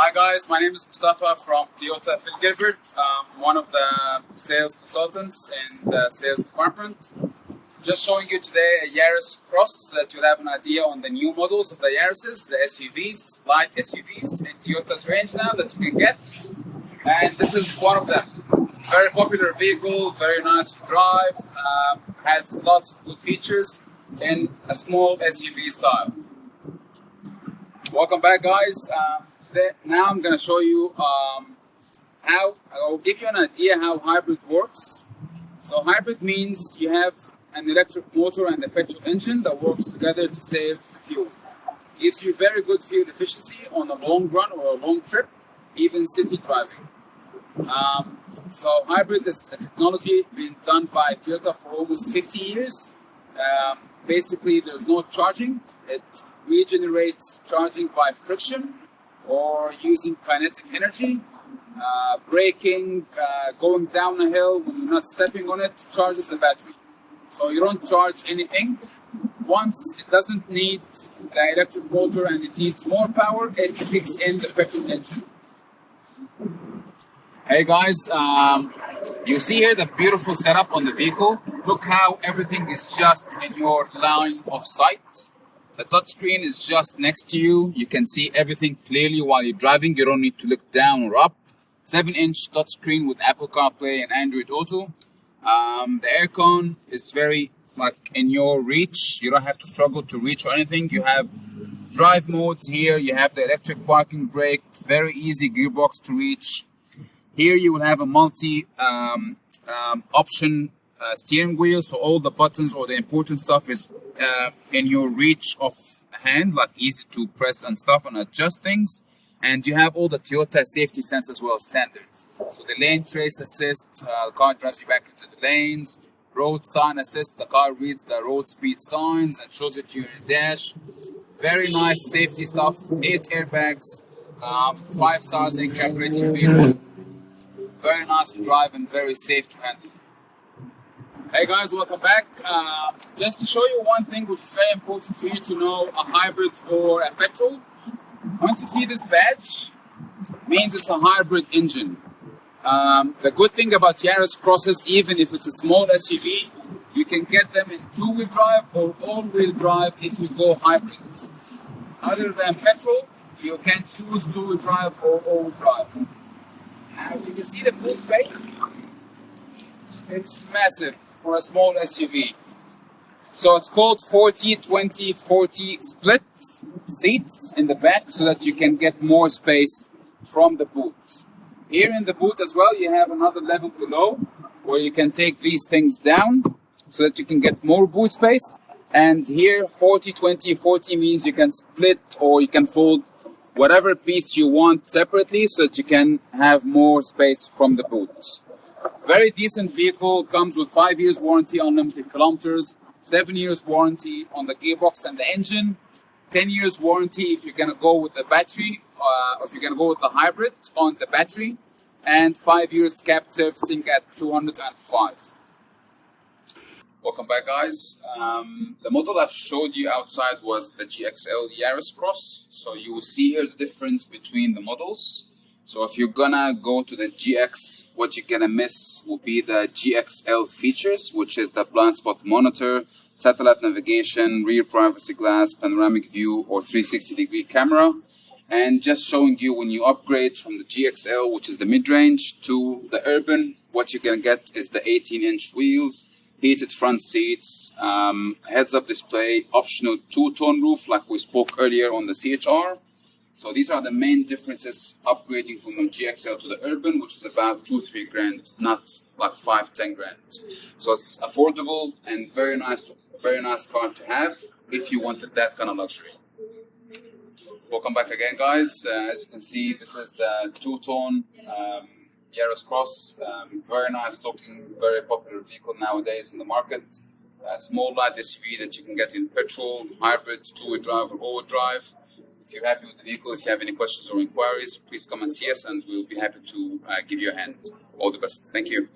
Hi guys, my name is Mustafa from Toyota Phil Gilbert. I'm one of the sales consultants in the sales department. Just showing you today a Yaris Cross so that you'll have an idea on the new models of the Yaris's, the SUVs, light SUVs in Toyota's range now that you can get. And this is one of them. Very popular vehicle, very nice to drive, has lots of good features in a small SUV style. Welcome back guys. Now I'm going to show you how, I'll give you an idea how hybrid works. So hybrid means you have an electric motor and a petrol engine that works together to save fuel. Gives you very good fuel efficiency on a long run or a long trip, even city driving. So hybrid is a technology been done by Toyota for almost 50 years. Basically there's no charging. It regenerates charging by friction or using kinetic energy, braking, going down a hill when you're not stepping on it, charges the battery. So you don't charge anything. Once it doesn't need the electric motor and it needs more power, it kicks in the petrol engine. Hey guys, you see here the beautiful setup on the vehicle. Look how everything is just in your line of sight. The touchscreen is just next to you. You can see everything clearly while you're driving. You don't need to look down or up. 7-inch touchscreen with Apple CarPlay and Android Auto. The aircon is very in your reach. You don't have to struggle to reach or anything. You have drive modes here. You have the electric parking brake. Very easy gearbox to reach. Here you will have a multi option steering wheel, so all the buttons or the important stuff is in your reach of hand, like easy to press and stuff and adjust things. And you have all the Toyota safety sense as well, standard. So the lane trace assist, the car drives you back into the lanes. Road sign assist, the car reads the road speed signs and shows it to you in the dash. Very nice safety stuff. 8 airbags, 5 stars in-cab rating vehicle. Very nice to drive and very safe to handle. Hey guys, welcome back. Just to show you one thing which is very important for you to know, a hybrid or a petrol. Once you see this badge, means it's a hybrid engine. The good thing about Yaris Crosses, even if it's a small SUV, you can get them in 2-wheel drive or all-wheel drive if you go hybrid. Other than petrol, you can choose 2-wheel drive or all-wheel drive. You can see the boot space. It's massive for a small SUV. So it's called 40-20-40 split seats in the back so that you can get more space from the boot. Here in the boot as well, you have another level below where you can take these things down so that you can get more boot space. And here 40-20-40 means you can split or you can fold whatever piece you want separately so that you can have more space from the boot. Very decent vehicle, comes with 5 years warranty, unlimited kilometers, 7 years warranty on the gearbox and the engine, 10 years warranty if you're going to go with the battery, if you're going to go with the hybrid on the battery, and 5 years cab servicing at 205. Welcome back guys. The model I've showed you outside was the GXL Yaris Cross. So you will see here the difference between the models. So if you're gonna go to the GX, what you're gonna miss will be the GXL features, which is the blind spot monitor, satellite navigation, rear privacy glass, panoramic view, or 360-degree camera. And just showing you when you upgrade from the GXL, which is the mid-range, to the Urban, what you're gonna get is the 18-inch wheels, heated front seats, heads-up display, optional 2-tone roof like we spoke earlier on the CHR. So these are the main differences upgrading from the GXL to the Urban, which is about 2-3 grand, not like 5-10 grand. So it's affordable and very nice car to have if you wanted that kind of luxury. Welcome back again guys. As you can see, this is the 2-tone Yaris Cross. Very nice looking, very popular vehicle nowadays in the market. Small light SUV that you can get in petrol, hybrid, 2-wheel drive or all-wheel drive. If you're happy with the vehicle, if you have any questions or inquiries, please come and see us and we'll be happy to give you a hand. All the best. Thank you.